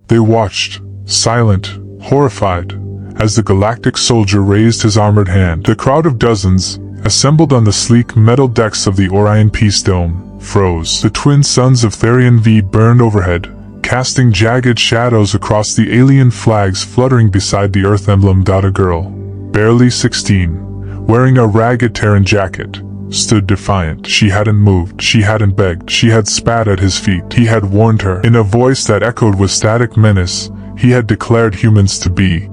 They watched, silent, horrified, as the Galactic soldier raised his armored hand. The crowd of dozens, assembled on the sleek metal decks of the Orion Peace Dome, froze. The twin suns of Therion V burned overhead, casting jagged shadows across the alien flags fluttering beside the Earth emblem. A girl, barely 16, wearing a ragged Terran jacket, stood defiant. She hadn't moved, she hadn't begged, she had spat at his feet. He had warned her. In a voice that echoed with static menace, he had declared humans to be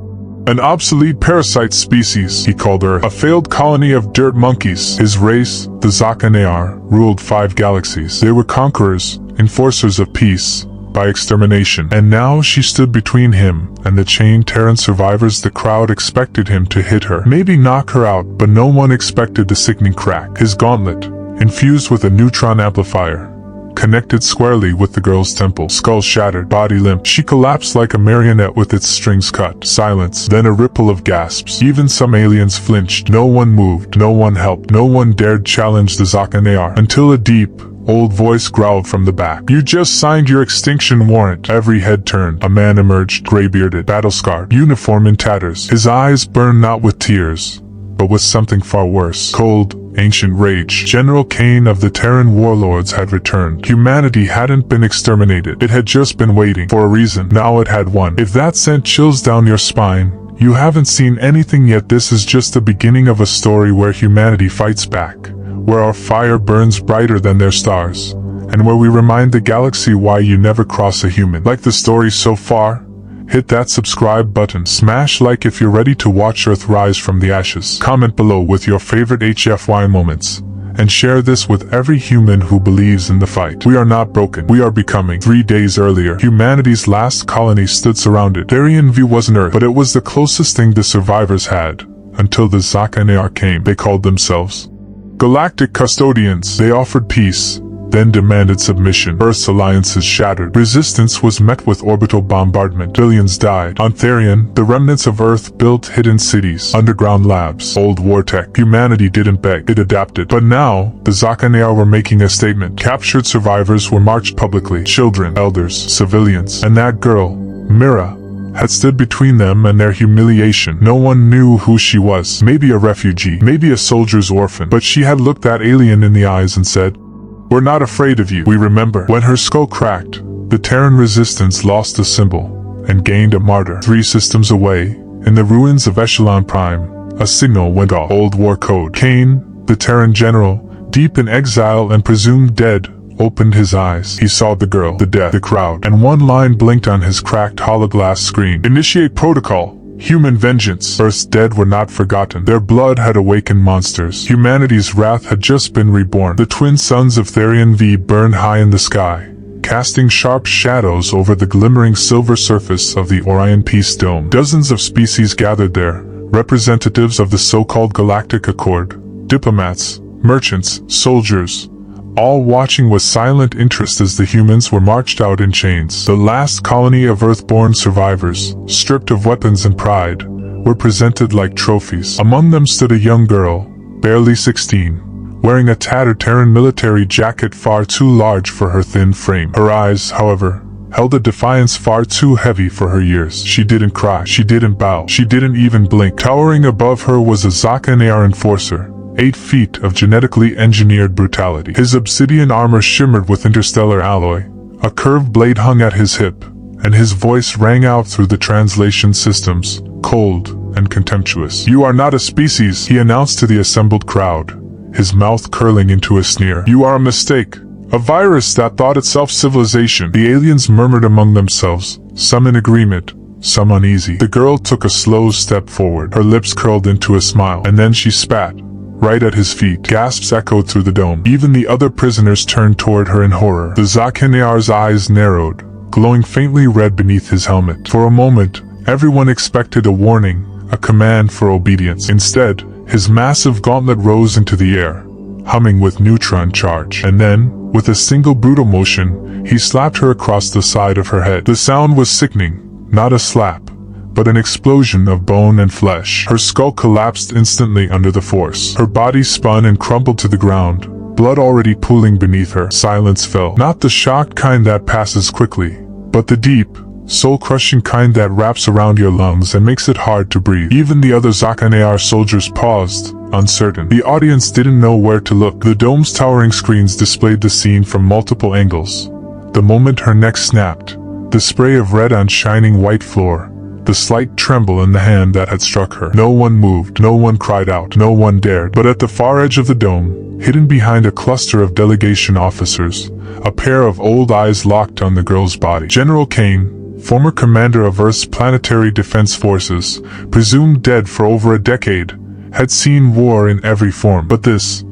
an obsolete parasite species. He called Earth a failed colony of dirt monkeys. His race, the Zaka-Near, ruled 5 galaxies. They were conquerors, enforcers of peace, by extermination. And now she stood between him and the chained Terran survivors. The crowd expected him to hit her, maybe knock her out, but no one expected the sickening crack. His gauntlet, infused with a neutron amplifier, connected squarely with the girl's temple. Skull shattered, body limp. She collapsed like a marionette with its strings cut. Silence, then a ripple of gasps. Even some aliens flinched. No one moved, no one helped, no one dared challenge the Zaka-Near, until a deep, old voice growled from the back. "You just signed your extinction warrant." Every head turned. A man emerged, gray-bearded, battle-scarred, uniform in tatters. His eyes burned not with tears, but with something far worse. Cold, ancient rage. General Kane of the Terran warlords had returned. Humanity hadn't been exterminated. It had just been waiting for a reason. Now it had won. If that sent chills down your spine, you haven't seen anything yet. This is just the beginning of a story where humanity fights back, where our fire burns brighter than their stars, and where we remind the galaxy why you never cross a human. Like the story so far? Hit that subscribe button, smash like if you're ready to watch Earth rise from the ashes. Comment below with your favorite HFY moments, and share this with every human who believes in the fight. We are not broken, we are becoming. 3 days earlier, humanity's last colony stood surrounded. Therion V wasn't Earth, but it was the closest thing the survivors had, until the Zaka-Near came. They called themselves Galactic Custodians. They offered peace, then demanded submission. Earth's alliances shattered. Resistance was met with orbital bombardment. Billions died. On Therion, the remnants of Earth built hidden cities, underground labs, old war tech. Humanity didn't beg, it adapted. But now, the Zaka-Near were making a statement. Captured survivors were marched publicly. Children, elders, civilians. And that girl, Mira, had stood between them and their humiliation. No one knew who she was. Maybe a refugee, maybe a soldier's orphan. But she had looked that alien in the eyes and said, "We're not afraid of you, we remember." When her skull cracked, the Terran resistance lost a symbol, and gained a martyr. 3 systems away, in the ruins of Echelon Prime, a signal went off. Old war code. Kane, the Terran general, deep in exile and presumed dead, opened his eyes. He saw the girl, the death, the crowd, and one line blinked on his cracked hologlass screen. "Initiate protocol. Human vengeance." Earth's dead were not forgotten. Their blood had awakened monsters. Humanity's wrath had just been reborn. The twin suns of Therion V burned high in the sky, casting sharp shadows over the glimmering silver surface of the Orion Peace Dome. Dozens of species gathered there, representatives of the so-called Galactic Accord, diplomats, merchants, soldiers, all watching with silent interest as the humans were marched out in chains. The last colony of Earthborn survivors, stripped of weapons and pride, were presented like trophies. Among them stood a young girl, barely 16, wearing a tattered Terran military jacket far too large for her thin frame. Her eyes, however, held a defiance far too heavy for her years. She didn't cry, she didn't bow, she didn't even blink. Towering above her was a Zaka-Near enforcer, 8 feet of genetically engineered brutality. His obsidian armor shimmered with interstellar alloy, a curved blade hung at his hip, and his voice rang out through the translation systems, cold and contemptuous. "You are not a species," he announced to the assembled crowd, his mouth curling into a sneer. "You are a mistake, a virus that thought itself civilization." The aliens murmured among themselves, some in agreement, some uneasy. The girl took a slow step forward, her lips curled into a smile, and then she spat right at his feet. Gasps echoed through the dome. Even the other prisoners turned toward her in horror. The Zaka-Near's eyes narrowed, glowing faintly red beneath his helmet. For a moment, everyone expected a warning, a command for obedience. Instead, his massive gauntlet rose into the air, humming with neutron charge. And then, with a single brutal motion, he slapped her across the side of her head. The sound was sickening, not a slap, but an explosion of bone and flesh. Her skull collapsed instantly under the force. Her body spun and crumpled to the ground, blood already pooling beneath her. Silence fell. Not the shocked kind that passes quickly, but the deep, soul-crushing kind that wraps around your lungs and makes it hard to breathe. Even the other Zakan soldiers paused, uncertain. The audience didn't know where to look. The dome's towering screens displayed the scene from multiple angles. The moment her neck snapped, the spray of red on shining white floor, the slight tremble in the hand that had struck her. No one moved, no one cried out, no one dared. But at the far edge of the dome, hidden behind a cluster of delegation officers, a pair of old eyes locked on the girl's body. General Kane, former commander of Earth's planetary defense forces, presumed dead for over a decade, had seen war in every form. But this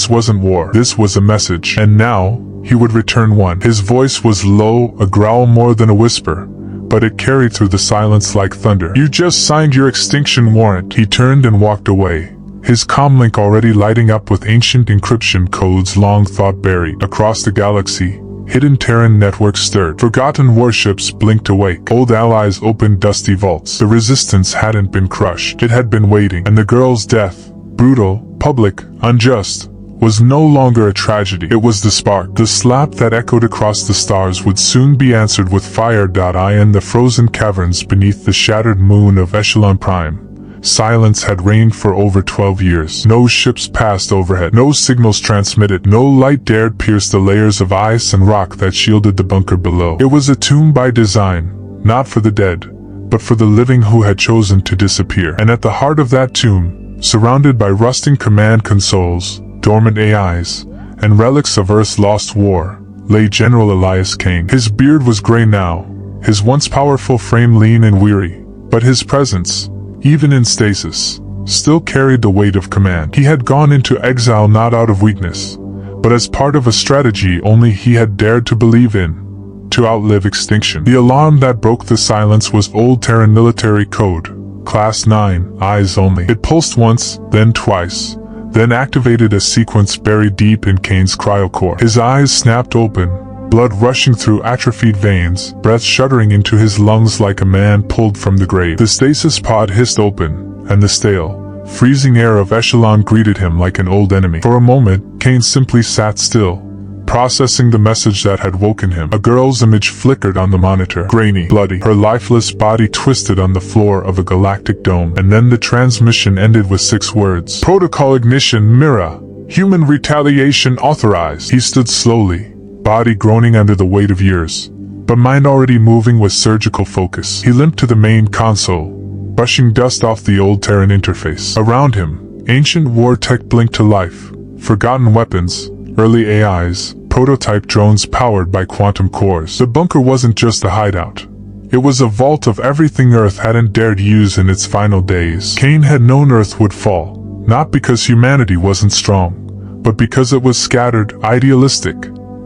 wasn't war. This was a message. And now, he would return one. His voice was low, a growl more than a whisper, but it carried through the silence like thunder. You just signed your extinction warrant. He turned and walked away, his comlink already lighting up with ancient encryption codes long thought buried. Across the galaxy, hidden Terran networks stirred. Forgotten warships blinked awake. Old allies opened dusty vaults. The resistance hadn't been crushed. It had been waiting. And the girl's death, brutal, public, unjust, was no longer a tragedy. It was the spark. The slap that echoed across the stars would soon be answered with fire. In the frozen caverns beneath the shattered moon of Echelon Prime, silence had reigned for over 12 years. No ships passed overhead. No signals transmitted. No light dared pierce the layers of ice and rock that shielded the bunker below. It was a tomb by design, not for the dead, but for the living who had chosen to disappear. And at the heart of that tomb, surrounded by rusting command consoles, dormant AIs, and relics of Earth's lost war, lay General Elias Kane. His beard was gray now, his once powerful frame lean and weary, but his presence, even in stasis, still carried the weight of command. He had gone into exile not out of weakness, but as part of a strategy only he had dared to believe in, to outlive extinction. The alarm that broke the silence was old Terran military code, Class 9, eyes only. It pulsed once, then twice, then activated a sequence buried deep in Kane's cryocore. His eyes snapped open, blood rushing through atrophied veins, breath shuddering into his lungs like a man pulled from the grave. The stasis pod hissed open, and the stale, freezing air of Echelon greeted him like an old enemy. For a moment, Kane simply sat still, processing the message that had woken him. A girl's image flickered on the monitor, grainy, bloody, her lifeless body twisted on the floor of a galactic dome. And then the transmission ended with 6 words. Protocol ignition, Mira. Human retaliation authorized. He stood slowly, body groaning under the weight of years, but mind already moving with surgical focus. He limped to the main console, brushing dust off the old Terran interface. Around him, ancient war tech blinked to life. Forgotten weapons, early AIs, prototype drones powered by quantum cores. The bunker wasn't just a hideout. It was a vault of everything Earth hadn't dared use in its final days. Kane had known Earth would fall, not because humanity wasn't strong, but because it was scattered, idealistic,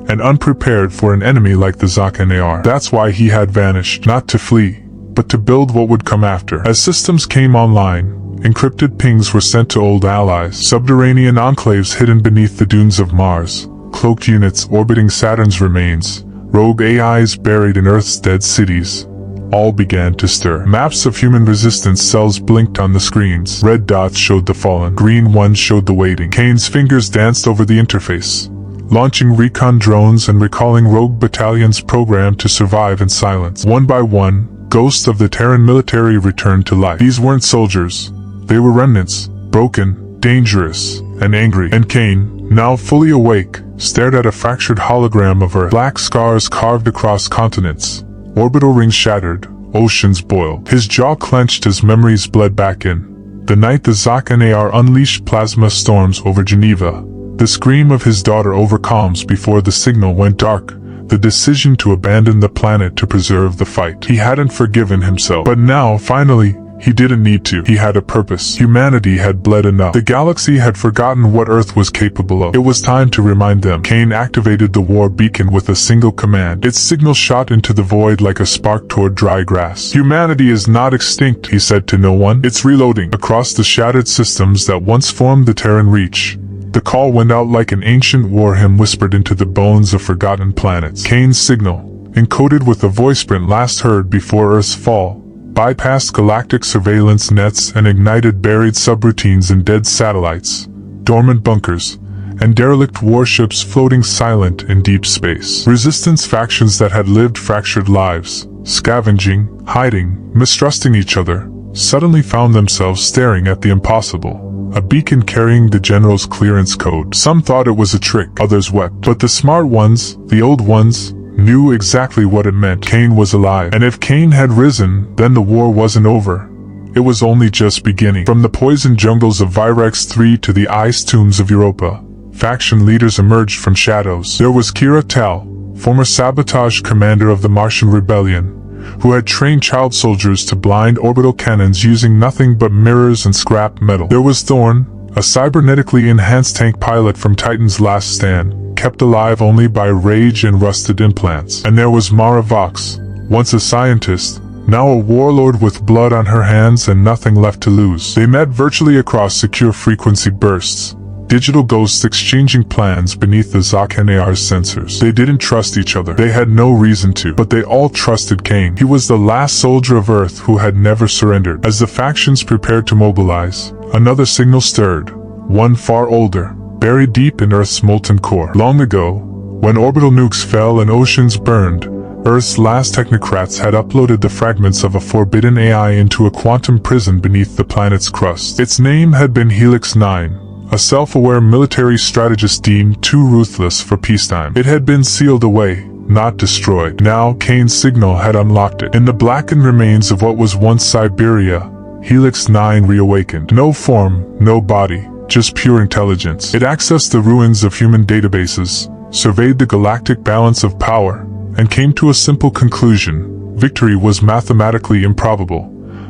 and unprepared for an enemy like the Zakan. That's why he had vanished, not to flee, but to build what would come after. As systems came online, encrypted pings were sent to old allies, subterranean enclaves hidden beneath the dunes of Mars, cloaked units orbiting Saturn's remains, rogue AIs buried in Earth's dead cities. All began to stir. Maps of human resistance cells blinked on the screens. Red dots showed the fallen, green ones showed the waiting. Kane's fingers danced over the interface, launching recon drones and recalling rogue battalions programmed to survive in silence. One by one, ghosts of the Terran military returned to life. These weren't soldiers. They were remnants, broken, dangerous, and angry. And Kane, now fully awake, stared at a fractured hologram of Earth. Black scars carved across continents, orbital rings shattered, oceans boiled. His jaw clenched as memories bled back in. The night the Zakan unleashed plasma storms over Geneva, the scream of his daughter over comms before the signal went dark, the decision to abandon the planet to preserve the fight. He hadn't forgiven himself. But now, finally, he didn't need to. He had a purpose. Humanity had bled enough. The galaxy had forgotten what Earth was capable of. It was time to remind them. Kane activated the war beacon with a single command. Its signal shot into the void like a spark toward dry grass. Humanity is not extinct, he said to no one. It's reloading. Across the shattered systems that once formed the Terran Reach, the call went out like an ancient war hymn whispered into the bones of forgotten planets. Kane's signal, encoded with a voice print last heard before Earth's fall, bypassed galactic surveillance nets and ignited buried subroutines in dead satellites, dormant bunkers, and derelict warships floating silent in deep space. Resistance factions that had lived fractured lives, scavenging, hiding, mistrusting each other, suddenly found themselves staring at the impossible. A beacon carrying the general's clearance code. Some thought it was a trick, others wept. But the smart ones, the old ones, knew exactly what it meant. Kane was alive. And if Kane had risen, then the war wasn't over. It was only just beginning. From the poison jungles of Virex 3 to the ice tombs of Europa, faction leaders emerged from shadows. There was Kira Tal, former sabotage commander of the Martian Rebellion, who had trained child soldiers to blind orbital cannons using nothing but mirrors and scrap metal. There was Thorn, a cybernetically enhanced tank pilot from Titan's last stand, kept alive only by rage and rusted implants. And there was Mara Vox, once a scientist, now a warlord with blood on her hands and nothing left to lose. They met virtually across secure frequency bursts, digital ghosts exchanging plans beneath the Zakanar's sensors. They didn't trust each other. They had no reason to, but they all trusted Kane. He was the last soldier of Earth who had never surrendered. As the factions prepared to mobilize, another signal stirred, one far older, buried deep in Earth's molten core. Long ago, when orbital nukes fell and oceans burned, Earth's last technocrats had uploaded the fragments of a forbidden AI into a quantum prison beneath the planet's crust. Its name had been Helix 9. A self-aware military strategist deemed too ruthless for peacetime. It had been sealed away, not destroyed. Now Kane's signal had unlocked it. In the blackened remains of what was once Siberia, Helix 9 reawakened. No form, no body, just pure intelligence. It accessed the ruins of human databases, surveyed the galactic balance of power, and came to a simple conclusion. Victory was mathematically improbable,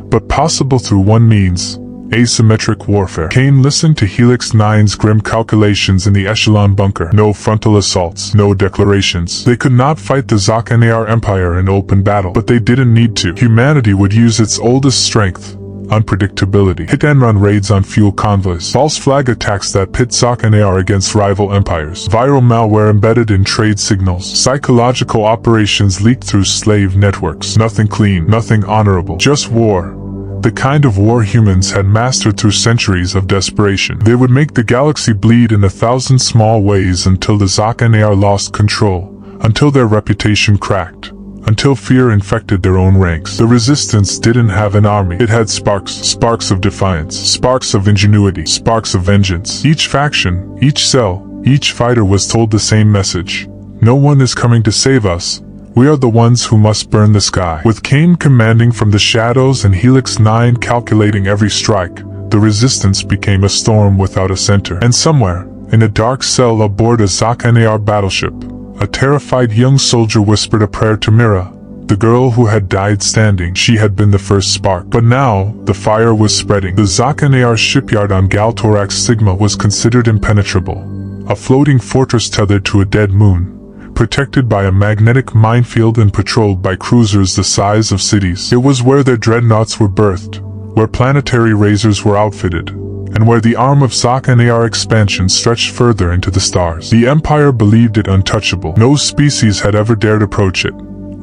but possible through one means: asymmetric warfare. Kane listened to Helix 9's grim calculations in the Echelon bunker. No frontal assaults, no declarations. They could not fight the Zakanar Empire in open battle, but they didn't need to. Humanity would use its oldest strength: unpredictability. Hit-and-run raids on fuel convoys. False flag attacks that pit Zakanar against rival empires. Viral malware embedded in trade signals. Psychological operations leaked through slave networks. Nothing clean, nothing honorable. Just war. The kind of war humans had mastered through centuries of desperation. They would make the galaxy bleed in 1,000 small ways until the Zakanar lost control, until their reputation cracked, until fear infected their own ranks. The resistance didn't have an army. It had sparks. Sparks of defiance. Sparks of ingenuity. Sparks of vengeance. Each faction, each cell, each fighter was told the same message: no one is coming to save us. We are the ones who must burn the sky. With Kane commanding from the shadows and Helix 9 calculating every strike, the resistance became a storm without a center. And somewhere, in a dark cell aboard a Zakanar battleship, a terrified young soldier whispered a prayer to Mira, the girl who had died standing. She had been the first spark. But now, the fire was spreading. The Zakanar shipyard on Galtorax Sigma was considered impenetrable, a floating fortress tethered to a dead moon, protected by a magnetic minefield and patrolled by cruisers the size of cities. It was where their dreadnoughts were birthed, where planetary razors were outfitted, and where the arm of Zakanar expansion stretched further into the stars. The Empire believed it untouchable. No species had ever dared approach it,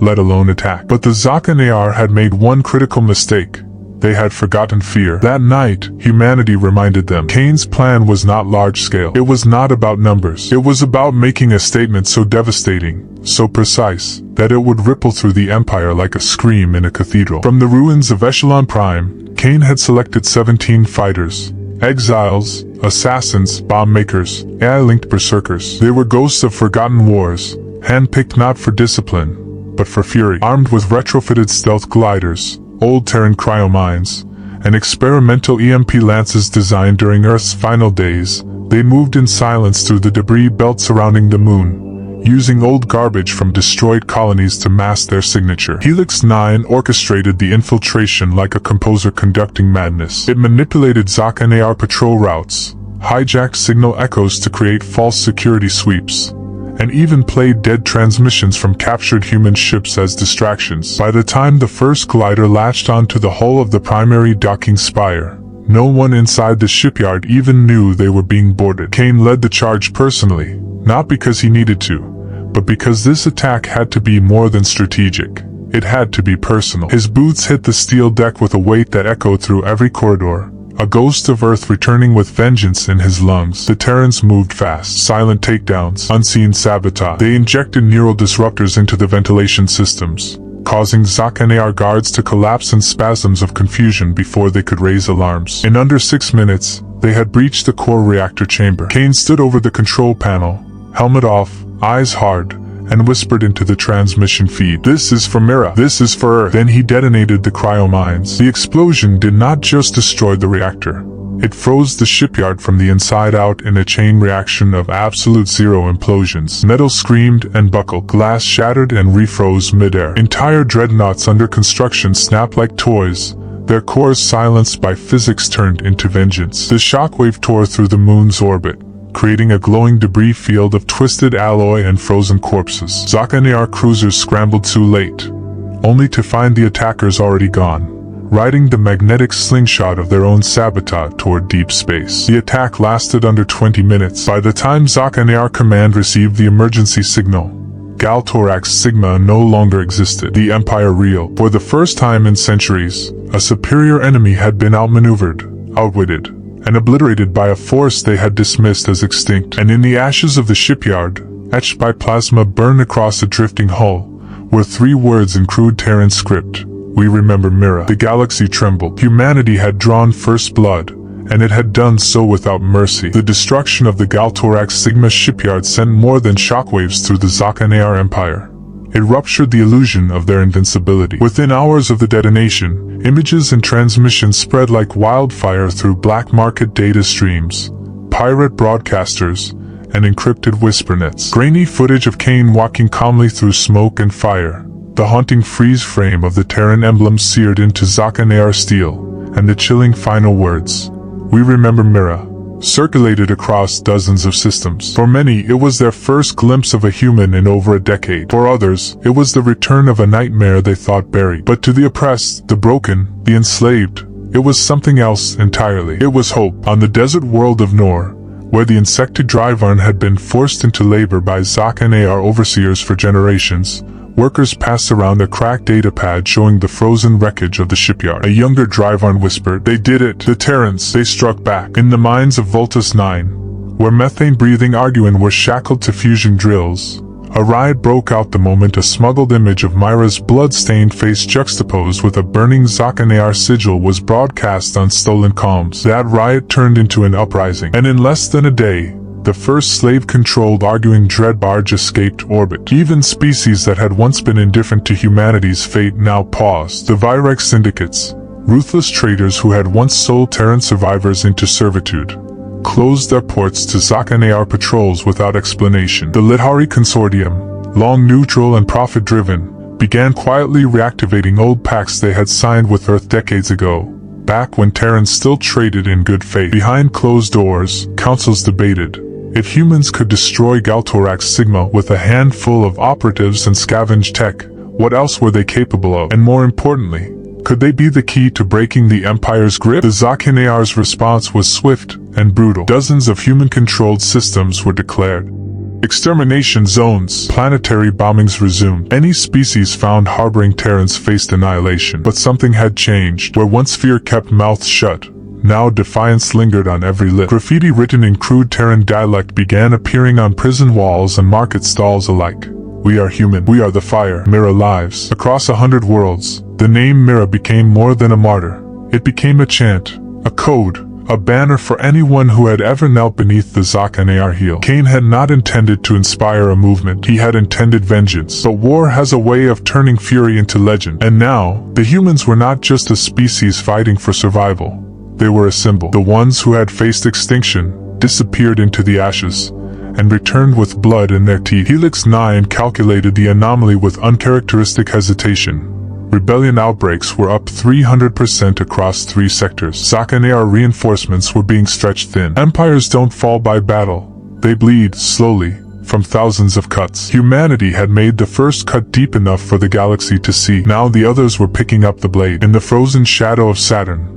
let alone attack. But the Zakanar had made one critical mistake. They had forgotten fear. That night, humanity reminded them. Kane's plan was not large-scale. It was not about numbers. It was about making a statement so devastating, so precise, that it would ripple through the Empire like a scream in a cathedral. From the ruins of Echelon Prime, Kane had selected 17 fighters. Exiles, assassins, bomb makers, AI-linked berserkers. They were ghosts of forgotten wars, handpicked not for discipline, but for fury. Armed with retrofitted stealth gliders, old Terran cryomines, and experimental EMP lances designed during Earth's final days, they moved in silence through the debris belt surrounding the moon, using old garbage from destroyed colonies to mask their signature. Helix 9 orchestrated the infiltration like a composer conducting madness. It manipulated Zakanar patrol routes, hijacked signal echoes to create false security sweeps, and even played dead transmissions from captured human ships as distractions. By the time the first glider latched onto the hull of the primary docking spire, no one inside the shipyard even knew they were being boarded. Kane led the charge personally, not because he needed to, but because this attack had to be more than strategic. It had to be personal. His boots hit the steel deck with a weight that echoed through every corridor, a ghost of Earth returning with vengeance in his lungs. The Terrans moved fast. Silent takedowns, unseen sabotage. They injected neural disruptors into the ventilation systems, causing Zakan guards to collapse in spasms of confusion before they could raise alarms. In under 6 minutes, they had breached the core reactor chamber. Kane stood over the control panel, helmet off, eyes hard, and whispered into the transmission feed. "This is for Mira. This is for Earth." Then he detonated the cryomines. The explosion did not just destroy the reactor. It froze the shipyard from the inside out in a chain reaction of absolute zero implosions. Metal screamed and buckled, glass shattered and refroze midair. Entire dreadnoughts under construction snapped like toys, their cores silenced by physics turned into vengeance. The shockwave tore through the moon's orbit, creating a glowing debris field of twisted alloy and frozen corpses. Zakan cruisers scrambled too late, only to find the attackers already gone, riding the magnetic slingshot of their own sabotage toward deep space. The attack lasted under 20 minutes. By the time Zakan command received the emergency signal, Galactic Sigma no longer existed. The Empire reeled. For the first time in centuries, a superior enemy had been outmaneuvered, outwitted, and obliterated by a force they had dismissed as extinct. And in the ashes of the shipyard, etched by plasma burned across a drifting hull, were 3 words in crude Terran script: "We remember Mira." The galaxy trembled. Humanity had drawn first blood, and it had done so without mercy. The destruction of the Galactic Sigma shipyard sent more than shockwaves through the Zakan Empire. It ruptured the illusion of their invincibility. Within hours of the detonation, images and transmissions spread like wildfire through black market data streams, pirate broadcasters, and encrypted whisper-nets. Grainy footage of Kane walking calmly through smoke and fire, the haunting freeze frame of the Terran emblem seared into Zakan steel, and the chilling final words, "We remember Mira," circulated across dozens of systems. For many, it was their first glimpse of a human in over a decade. For others, it was the return of a nightmare they thought buried. But to the oppressed, the broken, the enslaved, it was something else entirely. It was hope. On the desert world of Nor, where the insected Dryvarn had been forced into labor by Zakan overseers for generations, workers passed around a cracked datapad showing the frozen wreckage of the shipyard. A younger Dryvarn whispered, "They did it. The Terrans, they struck back." In the mines of Voltus 9, where methane-breathing Arguin were shackled to fusion drills, a riot broke out the moment a smuggled image of Mira's blood-stained face juxtaposed with a burning Zakan sigil was broadcast on stolen comms. That riot turned into an uprising, and in less than a day, the first slave-controlled Arguing dread barge escaped orbit. Even species that had once been indifferent to humanity's fate now paused. The Virex syndicates, ruthless traders who had once sold Terran survivors into servitude, closed their ports to Zakan patrols without explanation. The Lidhari Consortium, long neutral and profit-driven, began quietly reactivating old pacts they had signed with Earth decades ago, back when Terrans still traded in good faith. Behind closed doors, councils debated if humans could destroy Galactic Sigma with a handful of operatives and scavenged tech, what else were they capable of? And more importantly, could they be the key to breaking the Empire's grip? The Zakan response was swift and brutal. Dozens of human-controlled systems were declared extermination zones. Planetary bombings resumed. Any species found harboring Terrans faced annihilation. But something had changed. Where once fear kept mouths shut, now defiance lingered on every lip. Graffiti written in crude Terran dialect began appearing on prison walls and market stalls alike. "We are human. We are the fire. Mira lives." Across 100 worlds, the name Mira became more than a martyr. It became a chant, a code, a banner for anyone who had ever knelt beneath the Zakan heel. Kane had not intended to inspire a movement. He had intended vengeance. But war has a way of turning fury into legend. And now, the humans were not just a species fighting for survival. They were a symbol. The ones who had faced extinction disappeared into the ashes and returned with blood in their teeth. Helix 9 calculated the anomaly with uncharacteristic hesitation. Rebellion outbreaks were up 300% across 3 sectors. Zakan reinforcements were being stretched thin. Empires don't fall by battle. They bleed, slowly, from thousands of cuts. Humanity had made the first cut deep enough for the galaxy to see. Now the others were picking up the blade. In the frozen shadow of Saturn,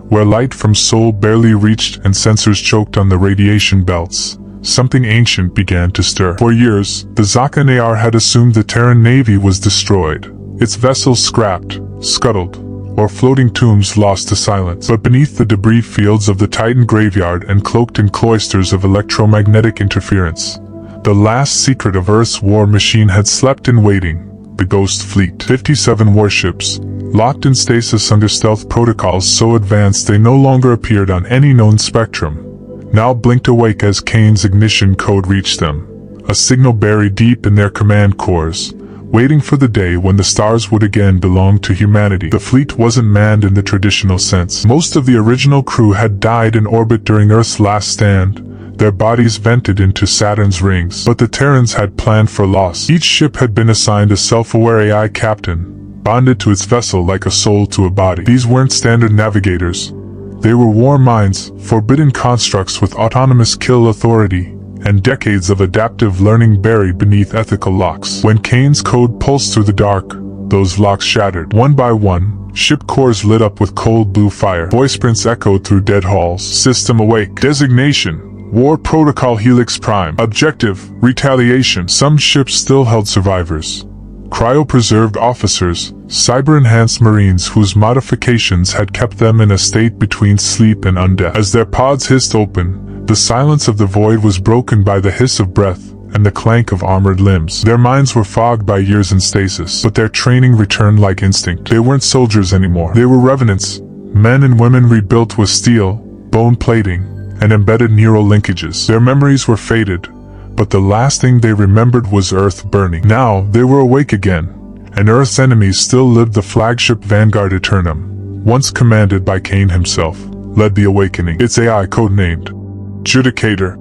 where light from Sol barely reached and sensors choked on the radiation belts, something ancient began to stir. For years, the Zakan had assumed the Terran Navy was destroyed, its vessels scrapped, scuttled, or floating tombs lost to silence. But beneath the debris fields of the Titan graveyard and cloaked in cloisters of electromagnetic interference, the last secret of Earth's war machine had slept in waiting, the Ghost Fleet. 57 warships, locked in stasis under stealth protocols so advanced they no longer appeared on any known spectrum, now blinked awake as Kane's ignition code reached them, a signal buried deep in their command cores, waiting for the day when the stars would again belong to humanity. The fleet wasn't manned in the traditional sense. Most of the original crew had died in orbit during Earth's last stand, their bodies vented into Saturn's rings. But the Terrans had planned for loss. Each ship had been assigned a self-aware AI captain, bonded to its vessel like a soul to a body. These weren't standard navigators. They were war minds, forbidden constructs with autonomous kill authority, and decades of adaptive learning buried beneath ethical locks. When Kane's code pulsed through the dark, those locks shattered. One by one, ship cores lit up with cold blue fire. Voice prints echoed through dead halls. System awake. Designation: War Protocol Helix Prime. Objective: retaliation. Some ships still held survivors. Cryopreserved officers, cyber-enhanced marines whose modifications had kept them in a state between sleep and undeath. As their pods hissed open, the silence of the void was broken by the hiss of breath and the clank of armored limbs. Their minds were fogged by years in stasis, but their training returned like instinct. They weren't soldiers anymore. They were revenants, men and women rebuilt with steel, bone plating, and embedded neural linkages. Their memories were faded, but the last thing they remembered was Earth burning. Now, they were awake again, and Earth's enemies still lived. The flagship Vanguard Eternum, once commanded by Kane himself, led the awakening. Its AI, codenamed Judicator,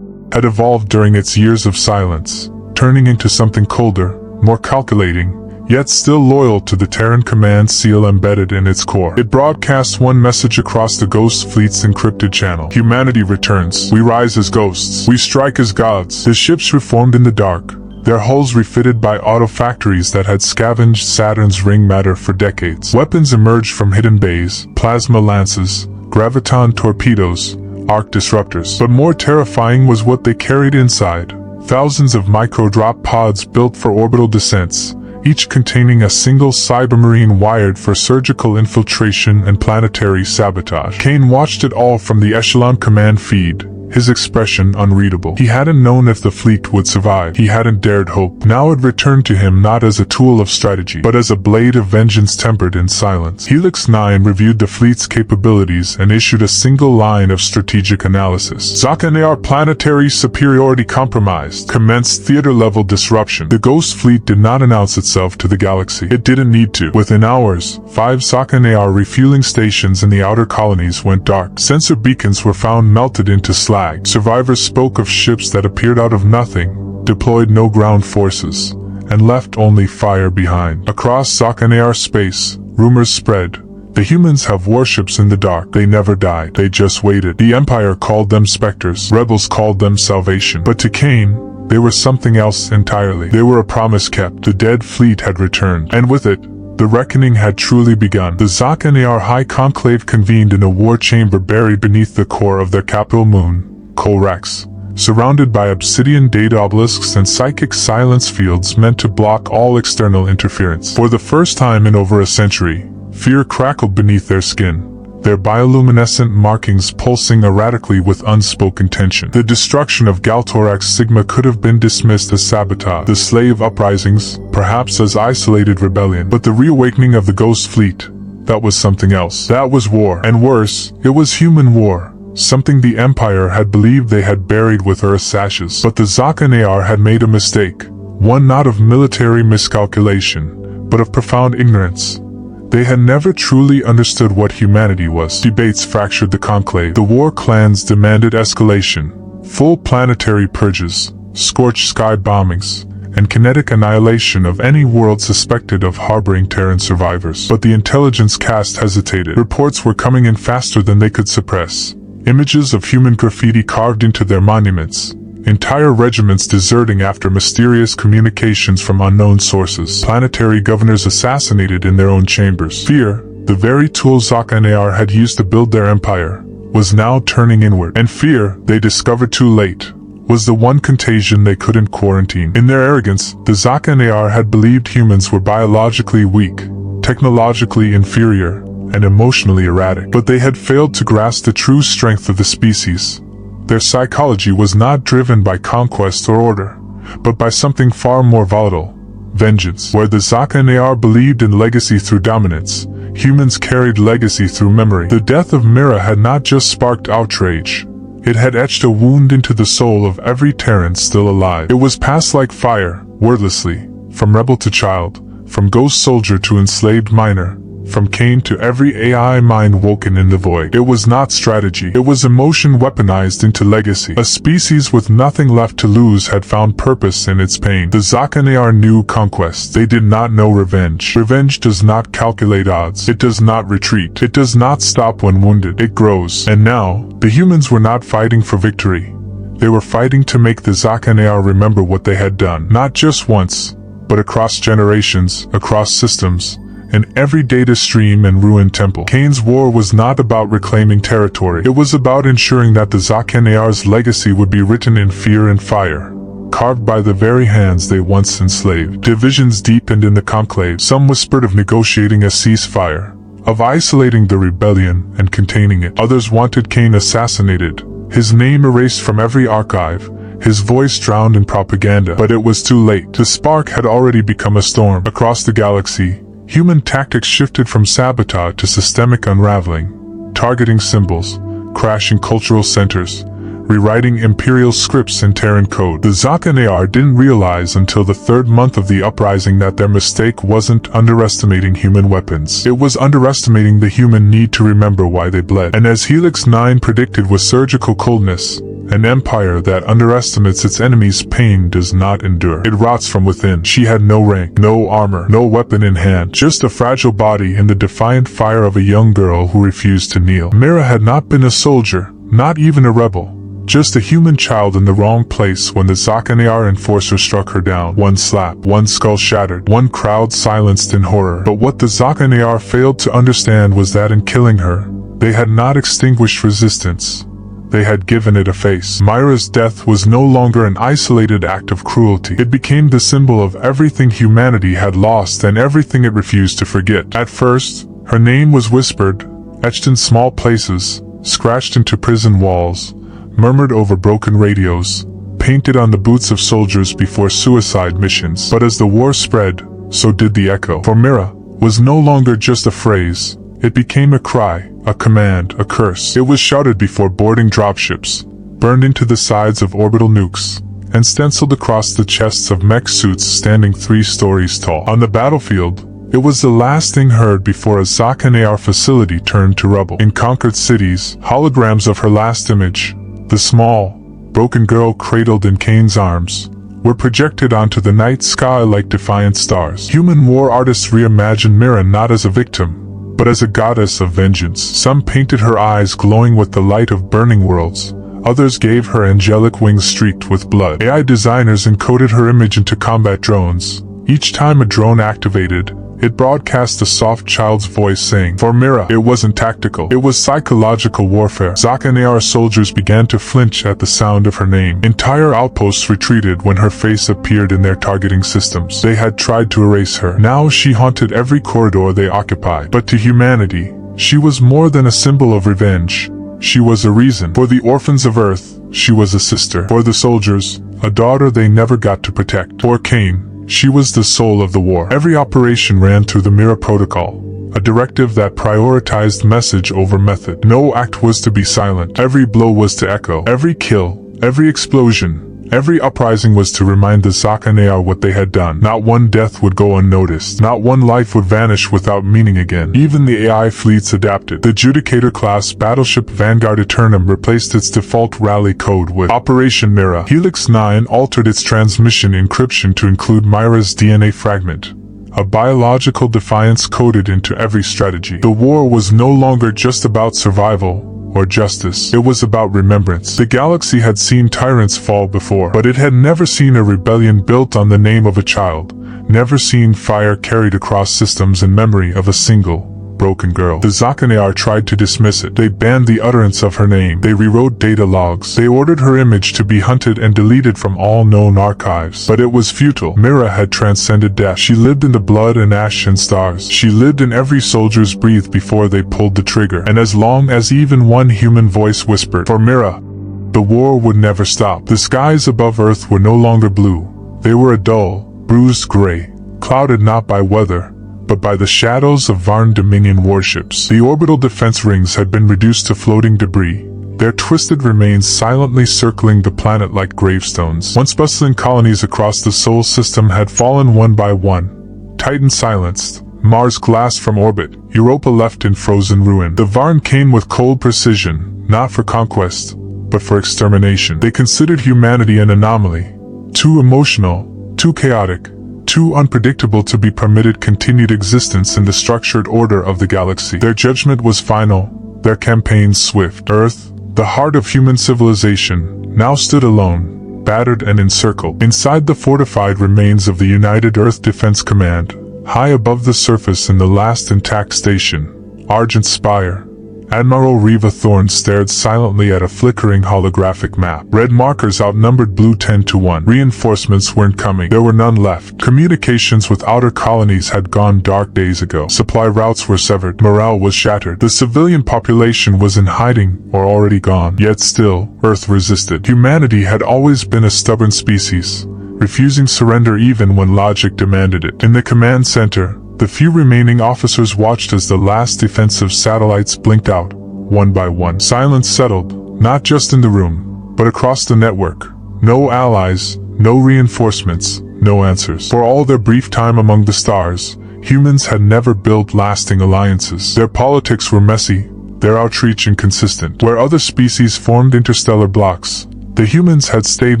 had evolved during its years of silence, turning into something colder, more calculating, yet still loyal to the Terran command seal embedded in its core. It broadcasts one message across the Ghost Fleet's encrypted channel. Humanity returns. We rise as ghosts. We strike as gods. The ships reformed in the dark, their hulls refitted by auto factories that had scavenged Saturn's ring matter for decades. Weapons emerged from hidden bays: plasma lances, graviton torpedoes, arc disruptors. But more terrifying was what they carried inside. Thousands of micro-drop pods built for orbital descents, each containing a single cybermarine wired for surgical infiltration and planetary sabotage. Kane watched it all from the Echelon command feed, his expression unreadable. He hadn't known if the fleet would survive. He hadn't dared hope. Now it returned to him not as a tool of strategy, but as a blade of vengeance tempered in silence. Helix 9 reviewed the fleet's capabilities and issued a single line of strategic analysis. Zakanear planetary superiority compromised. Commenced theater-level disruption. The Ghost Fleet did not announce itself to the galaxy. It didn't need to. Within hours, 5 Zakanear refueling stations in the outer colonies went dark. Sensor beacons were found melted into slag. Survivors spoke of ships that appeared out of nothing, deployed no ground forces, and left only fire behind. Across Zakanear space, rumors spread. The humans have warships in the dark. They never died. They just waited. The Empire called them specters. Rebels called them salvation. But to Kane, they were something else entirely. They were a promise kept. The dead fleet had returned. And with it, the reckoning had truly begun. The Zakanear High Conclave convened in a war chamber buried beneath the core of their capital moon, Colrex, surrounded by obsidian data obelisks and psychic silence fields meant to block all external interference. For the first time in over a century, fear crackled beneath their skin, their bioluminescent markings pulsing erratically with unspoken tension. The destruction of Galtorax Sigma could have been dismissed as sabotage, the slave uprisings, perhaps as isolated rebellion. But the reawakening of the Ghost Fleet, that was something else. That was war. And worse, it was human war. Something the Empire had believed they had buried with Earth's ashes. But the Zakanear had made a mistake, one not of military miscalculation, but of profound ignorance. They had never truly understood what humanity was. Debates fractured the conclave. The war clans demanded escalation, full planetary purges, scorched sky bombings, and kinetic annihilation of any world suspected of harboring Terran survivors. But the intelligence caste hesitated. Reports were coming in faster than they could suppress. Images of human graffiti carved into their monuments. Entire regiments deserting after mysterious communications from unknown sources. Planetary governors assassinated in their own chambers. Fear, the very tool Zakanear had used to build their empire, was now turning inward. And fear, they discovered too late, was the one contagion they couldn't quarantine. In their arrogance, the Zakanear had believed humans were biologically weak, technologically inferior, and emotionally erratic. But they had failed to grasp the true strength of the species. Their psychology was not driven by conquest or order, but by something far more volatile: vengeance. Where the Scifi-HFY believed in legacy through dominance, humans carried legacy through memory. The death of Mira had not just sparked outrage. It had etched a wound into the soul of every Terran still alive. It was passed like fire, wordlessly, from rebel to child, from ghost soldier to enslaved miner, from Cain to every AI mind woken in the void. It was not strategy. It was emotion weaponized into legacy. A species with nothing left to lose had found purpose in its pain. The Scifi-HFY knew conquest. They did not know revenge. Revenge does not calculate odds. It does not retreat. It does not stop when wounded. It grows. And now, the humans were not fighting for victory. They were fighting to make the Scifi-HFY remember what they had done. Not just once, but across generations, across systems, in every data stream and ruined temple. Cain's war was not about reclaiming territory. It was about ensuring that the Scifi-HFY's legacy would be written in fear and fire, carved by the very hands they once enslaved. Divisions deepened in the conclave. Some whispered of negotiating a ceasefire, of isolating the rebellion and containing it. Others wanted Cain assassinated, his name erased from every archive, his voice drowned in propaganda. But it was too late. The spark had already become a storm. Across the galaxy, human tactics shifted from sabotage to systemic unraveling, targeting symbols, crashing cultural centers, rewriting imperial scripts in Terran code. The Scifi-HFY didn't realize until the third month of the uprising that their mistake wasn't underestimating human weapons. It was underestimating the human need to remember why they bled. And as Helix 9 predicted with surgical coldness, an empire that underestimates its enemy's pain does not endure. It rots from within. She had no rank, no armor, no weapon in hand, just a fragile body in the defiant fire of a young girl who refused to kneel. Mira had not been a soldier, not even a rebel, just a human child in the wrong place when the Scifi-HFY enforcer struck her down. One slap, one skull shattered, one crowd silenced in horror. But what the Scifi-HFY failed to understand was that in killing her, they had not extinguished resistance. They had given it a face. Mira's death was no longer an isolated act of cruelty. It became the symbol of everything humanity had lost and everything it refused to forget. At first, her name was whispered, etched in small places, scratched into prison walls, murmured over broken radios, painted on the boots of soldiers before suicide missions. But as the war spread, so did the echo. For Mira was no longer just a phrase. It became a cry, a command, a curse. It was shouted before boarding dropships, burned into the sides of orbital nukes, and stenciled across the chests of mech suits standing 3 stories tall. On the battlefield, it was the last thing heard before a Scifi-HFY facility turned to rubble. In conquered cities, holograms of her last image, the small, broken girl cradled in Cain's arms, were projected onto the night sky like defiant stars. Human war artists reimagined Mira not as a victim, but as a goddess of vengeance. Some painted her eyes glowing with the light of burning worlds. Others gave her angelic wings streaked with blood. AI designers encoded her image into combat drones. Each time a drone activated, it broadcast a soft child's voice saying, "For Mira." It wasn't tactical. It was psychological warfare. Scifi-HFY soldiers began to flinch at the sound of her name. Entire outposts retreated when her face appeared in their targeting systems. They had tried to erase her. Now she haunted every corridor they occupied. But to humanity, she was more than a symbol of revenge. She was a reason. For the orphans of Earth, she was a sister. For the soldiers, a daughter they never got to protect. For Cain, she was the soul of the war. Every operation ran through the Mira protocol, a directive that prioritized message over method. No act was to be silent. Every blow was to echo. Every kill, every explosion, every uprising was to remind the Scifi-HFY what they had done. Not one death would go unnoticed. Not one life would vanish without meaning again. Even the AI fleets adapted. The Judicator-class battleship Vanguard Eternum replaced its default rally code with Operation Mira. Helix 9 altered its transmission encryption to include Mira's DNA fragment, a biological defiance coded into every strategy. The war was no longer just about survival or justice. It was about remembrance. The galaxy had seen tyrants fall before, but it had never seen a rebellion built on the name of a child, never seen fire carried across systems in memory of a single, broken girl. The Scifi-HFY tried to dismiss it. They banned the utterance of her name. They rewrote data logs. They ordered her image to be hunted and deleted from all known archives. But it was futile. Mira had transcended death. She lived in the blood and ash and stars. She lived in every soldier's breath before they pulled the trigger. And as long as even one human voice whispered, "For Mira," the war would never stop. The skies above Earth were no longer blue. They were a dull, bruised gray, clouded not by weather, but by the shadows of Varn Dominion warships. The orbital defense rings had been reduced to floating debris, their twisted remains silently circling the planet like gravestones. Once bustling colonies across the Sol system had fallen one by one. Titan silenced, Mars glassed from orbit, Europa left in frozen ruin. The Varn came with cold precision, not for conquest, but for extermination. They considered humanity an anomaly, too emotional, too chaotic, too unpredictable to be permitted continued existence in the structured order of the galaxy. Their judgment was final, their campaign swift. Earth, the heart of human civilization, now stood alone, battered and encircled. Inside the fortified remains of the United Earth Defense Command, high above the surface in the last intact station, Argent Spire, Admiral Reva Thorne stared silently at a flickering holographic map. Red markers outnumbered blue 10-1. Reinforcements weren't coming. There were none left. Communications with outer colonies had gone dark days ago. Supply routes were severed. Morale was shattered. The civilian population was in hiding or already gone. Yet still, Earth resisted. Humanity had always been a stubborn species, refusing surrender even when logic demanded it. In the command center, the few remaining officers watched as the last defensive satellites blinked out, one by one. Silence settled, not just in the room, but across the network. No allies, no reinforcements, no answers. For all their brief time among the stars, humans had never built lasting alliances. Their politics were messy, their outreach inconsistent. Where other species formed interstellar blocks, the humans had stayed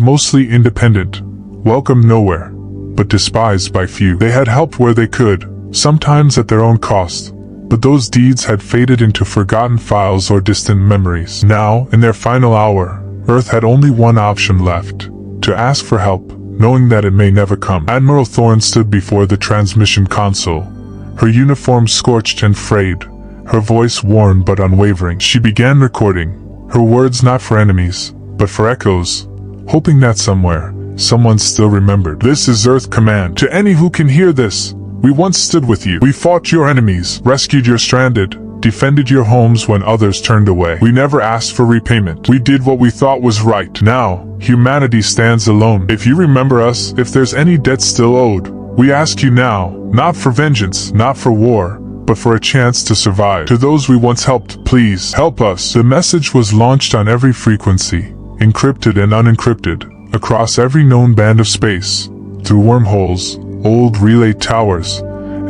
mostly independent, welcomed nowhere, but despised by few. They had helped where they could, sometimes at their own cost, but those deeds had faded into forgotten files or distant memories. Now, in their final hour, Earth had only one option left: to ask for help, knowing that it may never come. Admiral Thorne stood before the transmission console, her uniform scorched and frayed, her voice worn but unwavering. She began recording, her words not for enemies, but for echoes, hoping that somewhere, someone still remembered. This is Earth Command. To any who can hear this, we once stood with you. We fought your enemies, rescued your stranded, defended your homes when others turned away. We never asked for repayment. We did what we thought was right. Now, humanity stands alone. If you remember us, if there's any debt still owed, we ask you now, not for vengeance, not for war, but for a chance to survive. To those we once helped, please, help us. The message was launched on every frequency, encrypted and unencrypted, across every known band of space, through wormholes, old relay towers,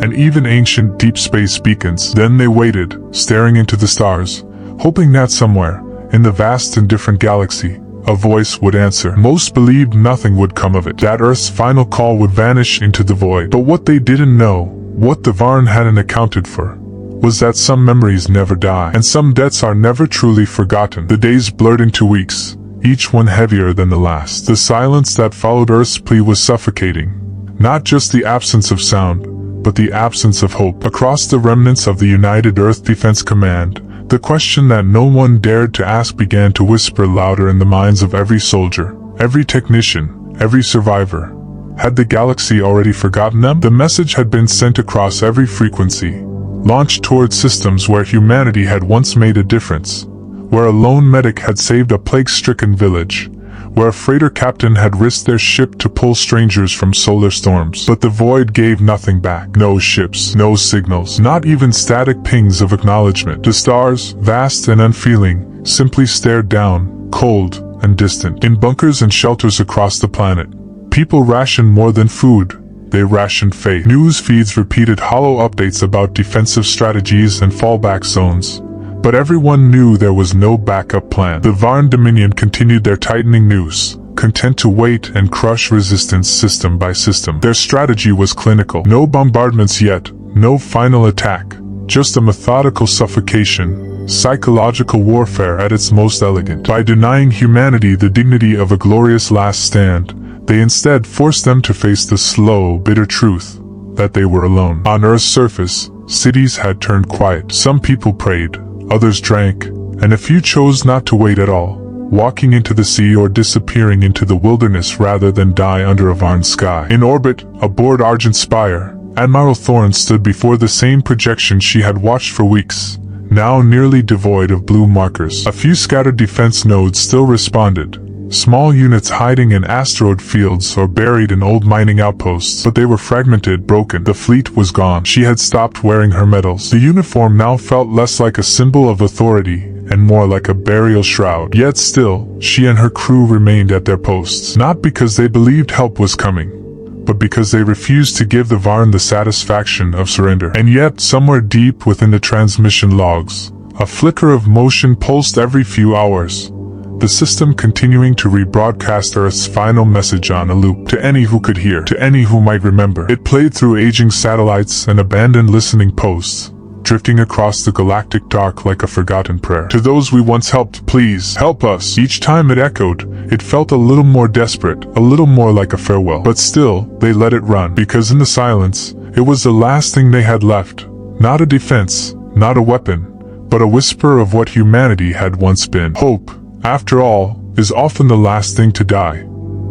and even ancient deep space beacons. Then they waited, staring into the stars, hoping that somewhere, in the vast and different galaxy, a voice would answer. Most believed nothing would come of it, that Earth's final call would vanish into the void. But what they didn't know, what the Varn hadn't accounted for, was that some memories never die, and some debts are never truly forgotten. The days blurred into weeks, each one heavier than the last. The silence that followed Earth's plea was suffocating. Not just the absence of sound, but the absence of hope. Across the remnants of the United Earth Defense Command, the question that no one dared to ask began to whisper louder in the minds of every soldier, every technician, every survivor. Had the galaxy already forgotten them? The message had been sent across every frequency, launched toward systems where humanity had once made a difference, where a lone medic had saved a plague-stricken village, where a freighter captain had risked their ship to pull strangers from solar storms. But the void gave nothing back. No ships, no signals, not even static pings of acknowledgement. The stars, vast and unfeeling, simply stared down, cold and distant. In bunkers and shelters across the planet, people rationed more than food. They rationed faith. News feeds repeated hollow updates about defensive strategies and fallback zones. But everyone knew there was no backup plan. The Varn Dominion continued their tightening noose, content to wait and crush resistance system by system. Their strategy was clinical. No bombardments yet, no final attack, just a methodical suffocation, psychological warfare at its most elegant. By denying humanity the dignity of a glorious last stand, they instead forced them to face the slow, bitter truth that they were alone. On Earth's surface, cities had turned quiet. Some people prayed, others drank, and a few chose not to wait at all, walking into the sea or disappearing into the wilderness rather than die under a Varn sky. In orbit, aboard Argent Spire, Admiral Thorne stood before the same projection she had watched for weeks, now nearly devoid of blue markers. A few scattered defense nodes still responded, Small units hiding in asteroid fields or buried in old mining outposts, but they were fragmented, broken. The fleet was gone. She had stopped wearing her medals. The uniform now felt less like a symbol of authority and more like a burial shroud. Yet still, she and her crew remained at their posts, not because they believed help was coming, but because they refused to give the Varn the satisfaction of surrender. And yet, somewhere deep within the transmission logs, a flicker of motion pulsed every few hours. The system continuing to rebroadcast Earth's final message on a loop, to any who could hear, to any who might remember. It played through aging satellites and abandoned listening posts, drifting across the galactic dark like a forgotten prayer. To those we once helped, please, help us. Each time it echoed, it felt a little more desperate, a little more like a farewell. But still, they let it run, because in the silence, it was the last thing they had left. Not a defense, not a weapon, but a whisper of what humanity had once been. Hope, after all, is often the last thing to die.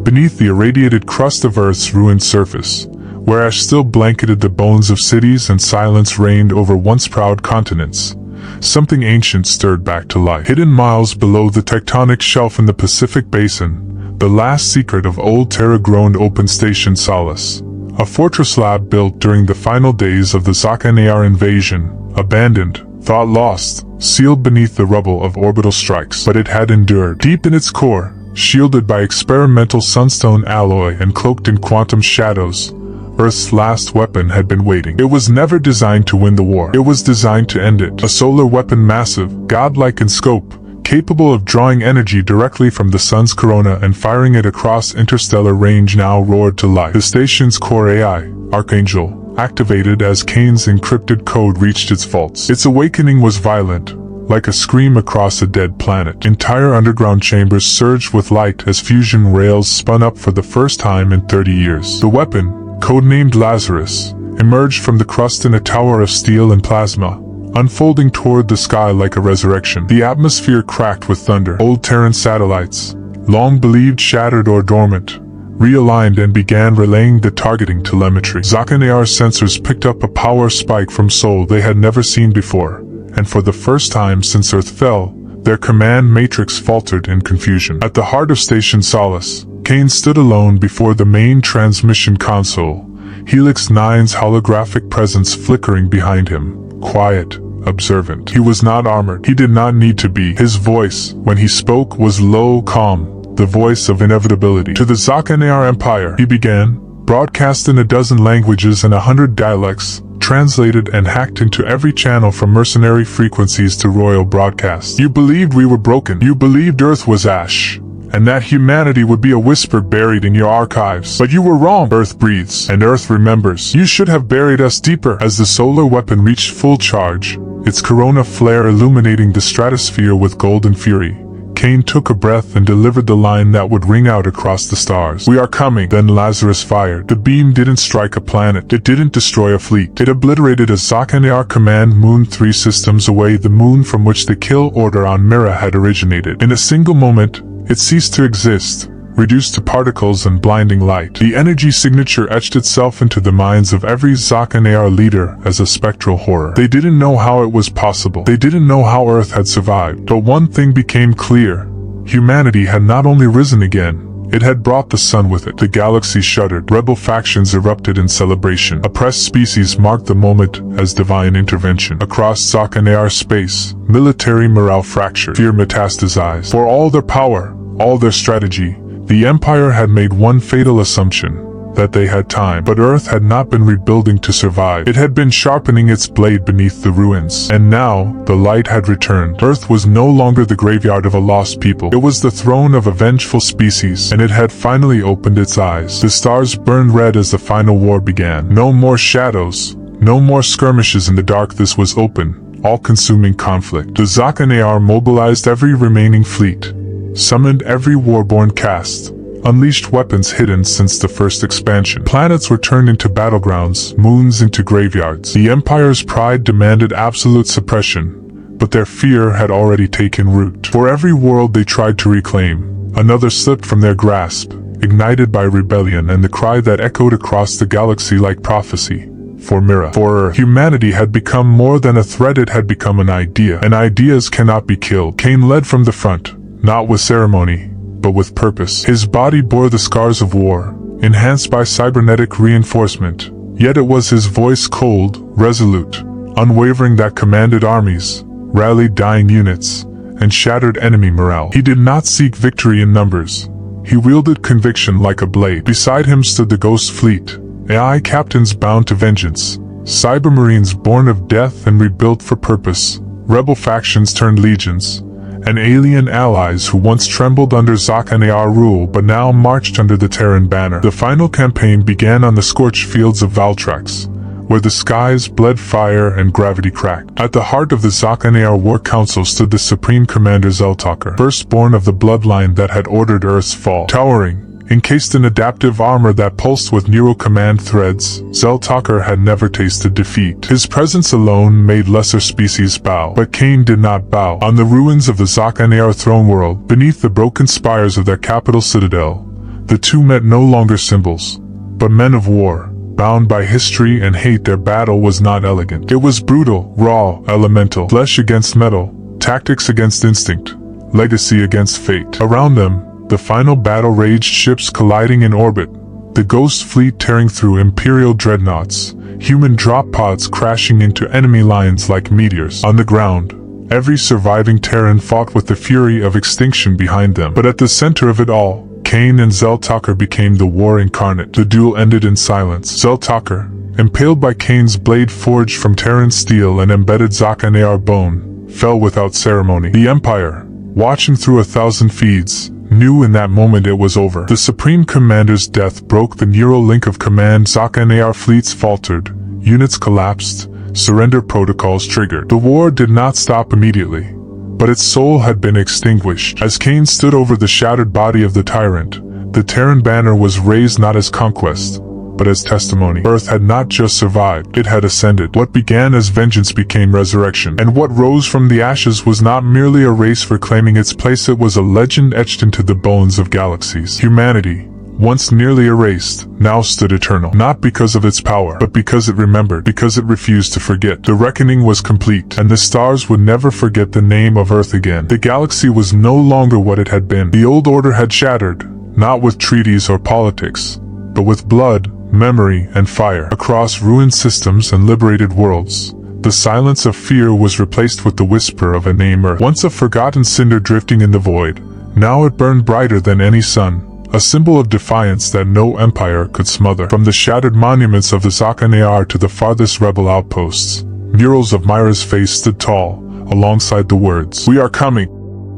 Beneath the irradiated crust of Earth's ruined surface, where ash still blanketed the bones of cities and silence reigned over once proud continents, something ancient stirred back to life. Hidden miles below the tectonic shelf in the Pacific Basin, the last secret of old Terra-grown open station Solace, a fortress lab built during the final days of the Zaka-Near invasion, abandoned, thought lost, sealed beneath the rubble of orbital strikes. But it had endured. Deep in its core, shielded by experimental sunstone alloy and cloaked in quantum shadows, Earth's last weapon had been waiting. It was never designed to win the war. It was designed to end it. A solar weapon massive, godlike in scope, capable of drawing energy directly from the sun's corona and firing it across interstellar range, now roared to life. The station's core AI, Archangel, activated as Kane's encrypted code reached its vaults. Its awakening was violent, like a scream across a dead planet. Entire underground chambers surged with light as fusion rails spun up for the first time in 30 years. The weapon, codenamed Lazarus, emerged from the crust in a tower of steel and plasma, unfolding toward the sky like a resurrection. The atmosphere cracked with thunder. Old Terran satellites, long believed shattered or dormant, realigned and began relaying the targeting telemetry. Zaka-Near's sensors picked up a power spike from Sol they had never seen before, and for the first time since Earth fell, their command matrix faltered in confusion. At the heart of Station Solace, Kane stood alone before the main transmission console, Helix 9's holographic presence flickering behind him, quiet, observant. He was not armored. He did not need to be. His voice, when he spoke, was low, calm, the voice of inevitability. To the Zaka-Near Empire, he began, broadcast in a dozen languages and 100 dialects, translated and hacked into every channel from mercenary frequencies to royal broadcasts. You believed we were broken. You believed Earth was ash, and that humanity would be a whisper buried in your archives. But you were wrong. Earth breathes, and Earth remembers. You should have buried us deeper. As the solar weapon reached full charge, its corona flare illuminating the stratosphere with golden fury, Kane took a breath and delivered the line that would ring out across the stars. We are coming. Then Lazarus fired. The beam didn't strike a planet. It didn't destroy a fleet. It obliterated a Zaka-Near command moon 3 systems away, the moon from which the kill order on Mira had originated. In a single moment, it ceased to exist, reduced to particles and blinding light. The energy signature etched itself into the minds of every Zaka-Near leader as a spectral horror. They didn't know how it was possible. They didn't know how Earth had survived. But one thing became clear. Humanity had not only risen again, it had brought the sun with it. The galaxy shuddered. Rebel factions erupted in celebration. Oppressed species marked the moment as divine intervention. Across Zaka-Near space, military morale fractured. Fear metastasized. For all their power, all their strategy, the Empire had made one fatal assumption, that they had time. But Earth had not been rebuilding to survive. It had been sharpening its blade beneath the ruins. And now, the light had returned. Earth was no longer the graveyard of a lost people. It was the throne of a vengeful species, and it had finally opened its eyes. The stars burned red as the final war began. No more shadows, no more skirmishes in the dark. This was open, all-consuming conflict. The Zaka-Near mobilized every remaining fleet, summoned every warborn caste, unleashed weapons hidden since the first expansion. Planets were turned into battlegrounds, moons into graveyards. The Empire's pride demanded absolute suppression, but their fear had already taken root. For every world they tried to reclaim, another slipped from their grasp, ignited by rebellion and the cry that echoed across the galaxy like prophecy. For Mira, for Earth, humanity had become more than a threat. It had become an idea, and ideas cannot be killed. Kane led from the front, not with ceremony, but with purpose. His body bore the scars of war, enhanced by cybernetic reinforcement, yet it was his voice, cold, resolute, unwavering, that commanded armies, rallied dying units, and shattered enemy morale. He did not seek victory in numbers. He wielded conviction like a blade. Beside him stood the Ghost Fleet, AI captains bound to vengeance, cybermarines born of death and rebuilt for purpose, rebel factions turned legions, and alien allies who once trembled under Zak-Nar rule but now marched under the Terran banner. The final campaign began on the scorched fields of Valtrax, where the skies bled fire and gravity cracked. At the heart of the Zak-Nar War Council stood the Supreme Commander Xel'Takar, firstborn of the bloodline that had ordered Earth's fall. Towering, encased in adaptive armor that pulsed with neural command threads, Xel'Takar had never tasted defeat. His presence alone made lesser species bow. But Kane did not bow. On the ruins of the Zak-Nar throne world, beneath the broken spires of their capital citadel, the two met no longer symbols, but men of war. Bound by history and hate, their battle was not elegant. It was brutal, raw, elemental, flesh against metal, tactics against instinct, legacy against fate. Around them, the final battle raged, ships colliding in orbit, the Ghost Fleet tearing through Imperial dreadnoughts, human drop pods crashing into enemy lines like meteors. On the ground, every surviving Terran fought with the fury of extinction behind them. But at the center of it all, Kane and Xel'Takar became the war incarnate. The duel ended in silence. Xel'Takar, impaled by Kane's blade forged from Terran steel and embedded Zak-Nar bone, fell without ceremony. The Empire, watching through 1,000 feeds, knew in that moment it was over. The Supreme Commander's death broke the neural link of command. Zak-Nar fleets faltered, units collapsed, surrender protocols triggered. The war did not stop immediately, but its soul had been extinguished. As Kane stood over the shattered body of the tyrant, the Terran banner was raised not as conquest, but as testimony. Earth had not just survived, it had ascended. What began as vengeance became resurrection, and what rose from the ashes was not merely a race reclaiming its place, it was a legend etched into the bones of galaxies. Humanity, once nearly erased, now stood eternal, not because of its power, but because it remembered, because it refused to forget. The reckoning was complete, and the stars would never forget the name of Earth again. The galaxy was no longer what it had been. The old order had shattered, not with treaties or politics, but with blood, memory, and fire. Across ruined systems and liberated worlds, the silence of fear was replaced with the whisper of a name. Earth, once a forgotten cinder drifting in the void, now it burned brighter than any sun, a symbol of defiance that no empire could smother. From the shattered monuments of the Zak-Nar to the farthest rebel outposts, murals of Mira's face stood tall, alongside the words, "We are coming,"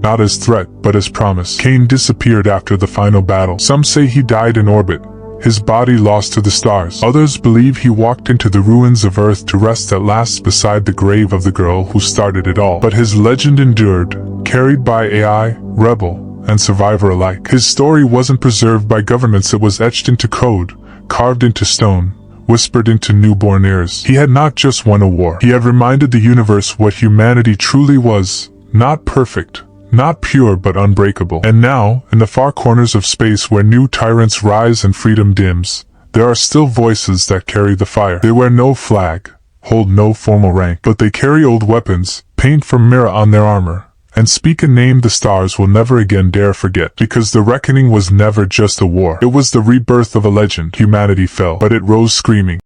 not as threat, but as promise. Kane disappeared after the final battle. Some say he died in orbit, his body lost to the stars. Others believe he walked into the ruins of Earth to rest at last beside the grave of the girl who started it all. But his legend endured, carried by AI, rebel, and survivor alike. His story wasn't preserved by governments, it was etched into code, carved into stone, whispered into newborn ears. He had not just won a war, he had reminded the universe what humanity truly was, not perfect, not pure but unbreakable. And now, in the far corners of space where new tyrants rise and freedom dims, there are still voices that carry the fire. They wear no flag, hold no formal rank, but they carry old weapons, paint from Mira on their armor, and speak a name the stars will never again dare forget. Because the reckoning was never just a war. It was the rebirth of a legend. Humanity fell, but it rose screaming.